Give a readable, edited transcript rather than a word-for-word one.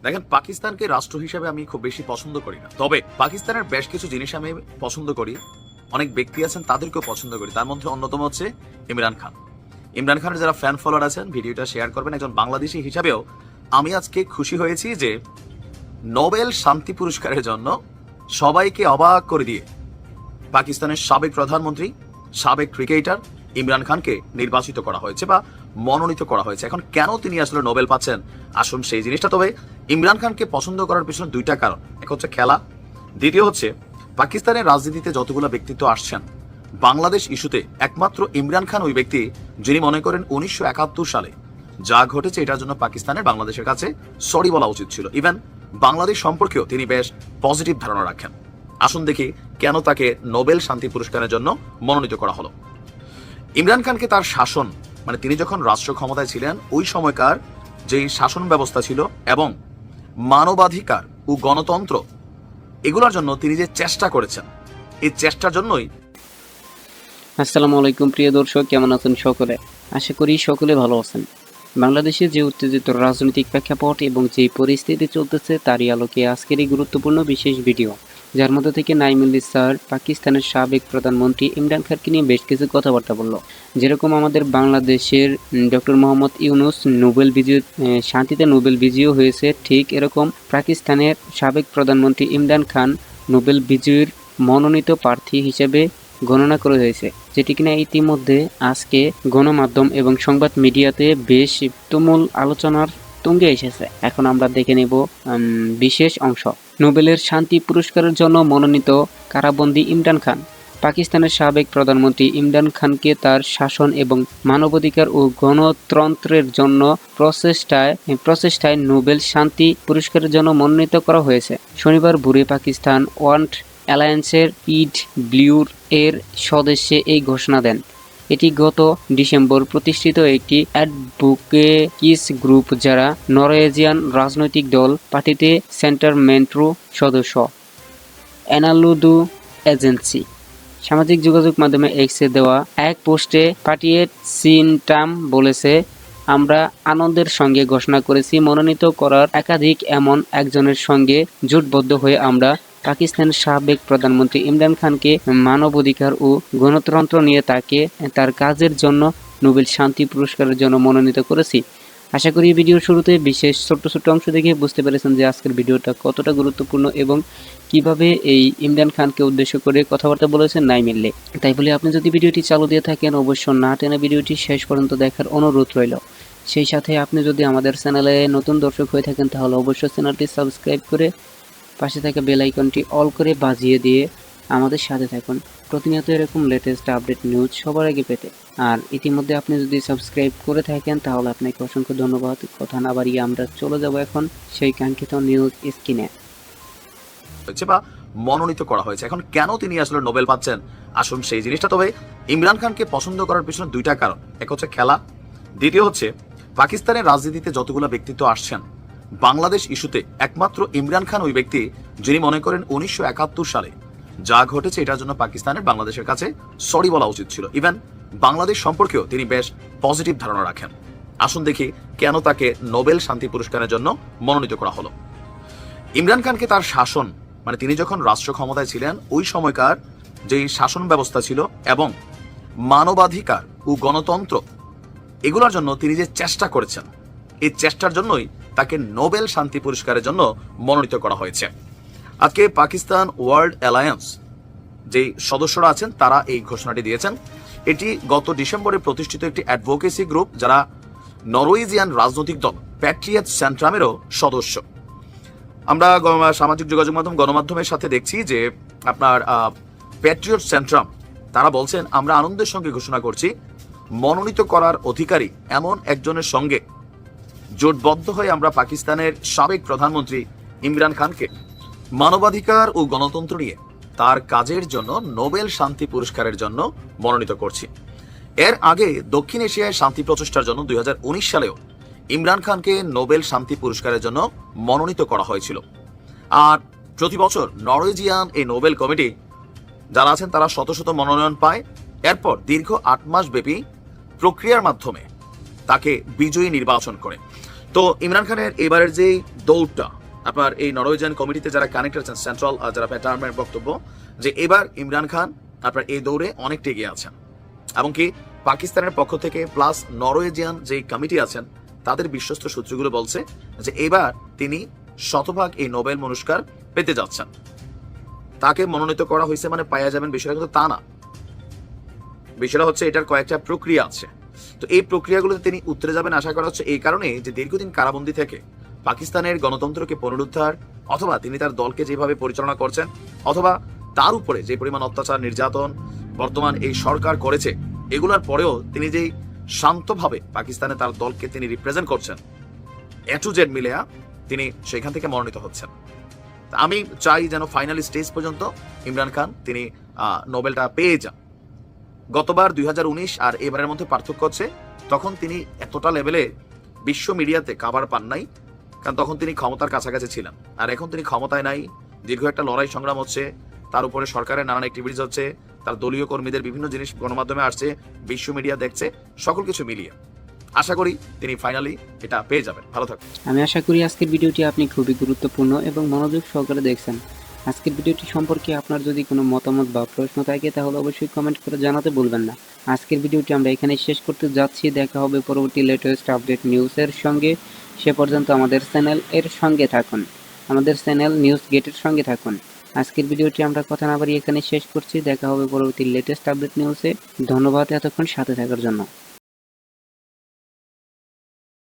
দেখেন, পাকিস্তানকে রাষ্ট্র হিসেবে আমি খুব বেশি পছন্দ করি না, তবে পাকিস্তানের বেশ কিছু জিনিস আমি পছন্দ করি। অনেক ব্যক্তি আছেন তাদেরকেও পছন্দ করি, তার মধ্যে অন্যতম হচ্ছে ইমরান খান। ইমরান খানের যারা ফ্যান ফলোয়ার আছেন ভিডিওটা শেয়ার করবেন। একজন বাংলাদেশি হিসাবেও আমি আজকে খুশি হয়েছি যে নোবেল শান্তি পুরস্কারের জন্য সবাইকে অবাক করে দিয়ে পাকিস্তানের সাবেক প্রধানমন্ত্রী, সাবেক ক্রিকেটার ইমরান খানকে নির্বাচিত করা হয়েছে বা মনোনীত করা হয়েছে। এখন কেন তিনি আসলে নোবেল পাচ্ছেন, আসুন সেই জিনিসটা। তবে ইমরান খানকে পছন্দ করার পিছনে দুইটা কারণ। এক হচ্ছে খেলা, দ্বিতীয় হচ্ছে পাকিস্তানের রাজনীতিতে যতগুলো ব্যক্তিত্ব আসছেন বাংলাদেশ ইস্যুতে একমাত্র ইমরান খান ওই ব্যক্তি যিনি মনে করেন 1971 সালে যা ঘটেছে এটার জন্য পাকিস্তানের বাংলাদেশের কাছে সরি বলা উচিত ছিল। ইভেন বাংলাদেশ সম্পর্কেও তিনি বেশ পজিটিভ ধারণা রাখেন। আসুন দেখি কেন তাকে নোবেল শান্তি পুরস্কারের জন্য মনোনীত করা হলো। ইমরান খানকে তার শাসন, মানে তিনি যখন রাষ্ট্র ক্ষমতায় ছিলেন ওই সময়কার যে শাসন ব্যবস্থা ছিল এবং মানবাধিকার ও গণতন্ত্র, এগুলোর জন্য তিনি যে চেষ্টা করেছেন, এই চেষ্টার জন্যই। আসসালামু আলাইকুম প্রিয় দর্শক, কেমন আছেন সকলে? আশা করি সকলে ভালো আছেন। বাংলাদেশে যে উত্তেজিত রাজনৈতিক প্রেক্ষাপট এবং যে পরিস্থিতি চলতেছে তারই আলোকে আজকের এই গুরুত্বপূর্ণ বিশেষ ভিডিও, যার মধ্যে থেকে নাইমুল্লিস স্যার পাকিস্তানের সাবেক প্রধানমন্ত্রী ইমরান খানকে নিয়ে বেশ কিছু কথাবার্তা বলল। যেরকম আমাদের বাংলাদেশের ডক্টর মোহাম্মদ ইউনূস নোবেল বিজয়ী, শান্তিতে নোবেল বিজয়ী হয়েছে, ঠিক এরকম পাকিস্তানের সাবেক প্রধানমন্ত্রী ইমরান খান নোবেল বিজয়ীর মনোনীত প্রার্থী হিসেবে গণনা করা হয়েছে, যেটি কিনা ইতিমধ্যে আজকে গণমাধ্যম এবং সংবাদ মিডিয়াতে বেশ তুমুল আলোচনার তুঙ্গে এসেছে। এখন আমরা দেখে নেব বিশেষ অংশ। নোবেলের শান্তি পুরস্কারের জন্য মনোনীত কারাবন্দী ইমরান খান। পাকিস্তানের সাবেক প্রধানমন্ত্রী ইমরান খানকে তার শাসন এবং মানবাধিকার ও গণতন্ত্রের জন্য প্রচেষ্টায় নোবেল শান্তি পুরস্কারের জন্য মনোনীত করা হয়েছে। শনিবার ভোরে পাকিস্তান ওয়ার্ল্ড অ্যালায়েন্সের ইড ব্লিউর এর সদস্যে এই ঘোষণা দেন। এটি গত ডিসেম্বর প্রতিষ্ঠিত একটি অ্যাডভোকেটস গ্রুপ, যারা নরওয়েজিয়ান রাজনৈতিক দল পার্টিতে সেন্টারমেন্ট্রো সদস্য। অ্যানালুদু এজেন্সি সামাজিক যোগাযোগ মাধ্যমে এক্সে দেওয়া এক পোস্টে পার্টিয়েট সিনটাম বলেছে, আমরা আনন্দের সঙ্গে ঘোষণা করেছি মনোনীত করার একাধিক এমন একজনের সঙ্গে জোটবদ্ধ হয়ে আমরা পাকিস্তানের সাবেক প্রধানমন্ত্রী ইমরান খানকে মানবাধিকার ও গণতন্ত্র নিয়ে তাকে তার কাজের জন্য নোবেল শান্তি পুরস্কারের জন্য মনোনীত করেছি। আশা করি ভিডিওর শুরুতে বিশেষ ছোট্ট অংশ দেখে বুঝতে পেরেছেন যে আজকের ভিডিওটা কতটা গুরুত্বপূর্ণ এবং কিভাবে এই ইমরান খানকে উদ্দেশ্য করে কথাবার্তা বলেছেন নাইমুল্লিস। তাই বলে আপনি যদি ভিডিওটি চালু দিয়ে থাকেন, অবশ্য না টেনে ভিডিওটি শেষ পর্যন্ত দেখার অনুরোধ রইল। সেই সাথে আপনি যদি আমাদের চ্যানেলে নতুন দর্শক হয়ে থাকেন তাহলে অবশ্যই চ্যানেলটি সাবস্ক্রাইব করে পাশে থাকা বেল আইকনটি অল করে বাজিয়ে দিয়ে আমাদের সাথে থাকুন, প্রতিনিয়ত এরকম লেটেস্ট আপডেট নিউজ সবার আগে পেতে। আর ইতিমধ্যে আপনি যদি সাবস্ক্রাইব করে থাকেন তাহলে আপনাকে অসংখ্য ধন্যবাদ। কথা না বাড়িয়ে আমরা চলে যাব এখন সেই কাঙ্ক্ষিত নিউজ স্ক্রিনে। বা মনোনীত করা হয়েছে। এখন কেন তিনি আসলে নোবেল পাচ্ছেন, আসুন সেই জিনিসটা। তবে ইমরান খানকে পছন্দ করার পিছনে দুইটা কারণ। এক হচ্ছে খেলা, দ্বিতীয় হচ্ছে পাকিস্তানের রাজনীতিতে যতগুলো ব্যক্তিত্ব আসছেন বাংলাদেশ ইস্যুতে একমাত্র ইমরান খান ওই ব্যক্তি যিনি মনে করেন 1971 সালে যা ঘটেছে এটার জন্য পাকিস্তানের বাংলাদেশের কাছে সরি বলা উচিত ছিল। ইভেন বাংলাদেশ সম্পর্কেও তিনি বেশ পজিটিভ ধারণা রাখেন। আসুন দেখি কেন তাকে নোবেল শান্তি পুরস্কারের জন্য মনোনীত করা হলো। ইমরান খানকে তার শাসন, মানে তিনি যখন রাষ্ট্র ক্ষমতায় ছিলেন ওই সময়কার যে শাসন ব্যবস্থা ছিল এবং মানবাধিকার ও গণতন্ত্র, এগুলোর জন্য তিনি যে চেষ্টা করেছেন, এই চেষ্টার জন্যই তাকে নোবেল শান্তি পুরস্কারের জন্য মনোনীত করা হয়েছে। আজকে পাকিস্তান ওয়ার্ল্ড অ্যালায়েন্স যে সদস্যরা আছেন তারা এই ঘোষণাটি দিয়েছেন। এটি গত ডিসেম্বরে প্রতিষ্ঠিত একটি অ্যাডভোকেসি গ্রুপ, যারা নরওয়েজিয়ান রাজনৈতিক দল প্যাট্রিয়েট সেন্ট্রামেরও সদস্য। আমরা সামাজিক যোগাযোগ মাধ্যম গণমাধ্যমের সাথে দেখছি যে আপনার প্যাট্রিয়ট সেন্ট্রাম তারা বলছেন, আমরা আনন্দের সঙ্গে ঘোষণা করছি মনোনীত করার অধিকারী এমন একজনের সঙ্গে জোটবদ্ধ হয়ে আমরা পাকিস্তানের সাবেক প্রধানমন্ত্রী ইমরান খানকে মানবাধিকার ও গণতন্ত্র নিয়ে তার কাজের জন্য নোবেল শান্তি পুরস্কারের জন্য মনোনীত করছি। এর আগে দক্ষিণ এশিয়ায় শান্তি প্রচেষ্টার জন্য 2019 সালেও ইমরান খানকে নোবেল শান্তি পুরস্কারের জন্য মনোনীত করা হয়েছিল। আর প্রতি বছর নরওয়েজিয়ান এই নোবেল কমিটি যারা আছেন তারা শত শত মনোনয়ন পায়। এরপর দীর্ঘ 8 মাস ব্যাপী প্রক্রিয়ার মাধ্যমে তাকে বিজয়ী নির্বাচন করে। তো ইমরান খানের এবারের যে দৌড়টা আপনার এই নরওয়েজিয়ান কমিটিতে যারা কানেক্ট আছেন, সেন্ট্রাল যারা প্যাটার্নের বক্তব্য যে এবার ইমরান খান আপনার এই দৌড়ে অনেকটা এগিয়ে আছেন, এমনকি পাকিস্তানের পক্ষ থেকে প্লাস নরওয়েজিয়ান যে কমিটি আছেন তাদের বিশ্বস্ত সূত্রগুলো বলছে যে এবার তিনি শতভাগ এই নোবেল পুরস্কার পেতে যাচ্ছেন। তাকে মনোনীত করা হয়েছে মানে পাওয়া যাবেন বিষয়টা কিন্তু তা না। বিষয়টা হচ্ছে এটার কয়েকটা প্রক্রিয়া আছে, তো এই প্রক্রিয়াগুলোতে তিনি উত্তরে যাবেন আশা করা হচ্ছে এই কারণে যে দীর্ঘদিন কারাবন্দী থেকে পাকিস্তানের গণতন্ত্রকে পুনরুদ্ধার অথবা তিনি তার দলকে যেভাবে পরিচালনা করছেন অথবা তার উপরে যে পরিমাণ অত্যাচার নির্যাতন বর্তমান এই সরকার করেছে এগুলোর পরেও তিনি যেই শান্তভাবে পাকিস্তানে তার দলকে তিনি রিপ্রেজেন্ট করছেন এ টু জেড মিলেয়া তিনি সেখান থেকে মনোনীত হচ্ছেন। আমি চাই যেন ফাইনাল স্টেজ পর্যন্ত ইমরান খান তিনি নোবেলটা পেয়ে যান। গতবার 2019 আর এবারের মধ্যে পার্থক্য হচ্ছে তখন তিনি এতটা লেভেলে বিশ্ব মিডিয়াতে কাভার পান নাই, কারণ তখন তিনি ক্ষমতার কাছাকাছি ছিলেন। আর এখন তিনি ক্ষমতায় নাই, দীর্ঘ একটা লড়াই সংগ্রাম হচ্ছে, তার উপরে সরকারের নানান অ্যাক্টিভিটিস হচ্ছে, তার দলীয় কর্মীদের বিভিন্ন জিনিস গণমাধ্যমে আসছে, বিশ্ব মিডিয়া দেখছে, সকল কিছু মিলিয়ে আশা করি তিনি ফাইনালি এটা পেয়ে যাবেন। ভালো থাকবেন। আমি আশা করি আজকের ভিডিওটি আপনি খুবই গুরুত্বপূর্ণ এবং মনোযোগ সহকারে দেখছেন। আজকের ভিডিওটি সম্পর্কে আপনার যদি কোনো মতামত বা প্রশ্ন থাকে তাহলে অবশ্যই কমেন্ট করে জানাতে ভুলবেন না। আজকের ভিডিওটি আমরা এখানে শেষ করতে যাচ্ছি। দেখা হবে পরবর্তী লেটেস্ট আপডেট নিউজের সঙ্গে। সে পর্যন্ত আমাদের চ্যানেল এর সঙ্গে থাকুন, আমাদের চ্যানেল নিউজ গেটের সঙ্গে থাকুন। আজকের ভিডিওটি আমরা কথা না বাড়িয়ে এখানে শেষ করছি। দেখা হবে পরবর্তী লেটেস্ট আপডেট নিউজে। ধন্যবাদ এতক্ষণ সাথে থাকার জন্য।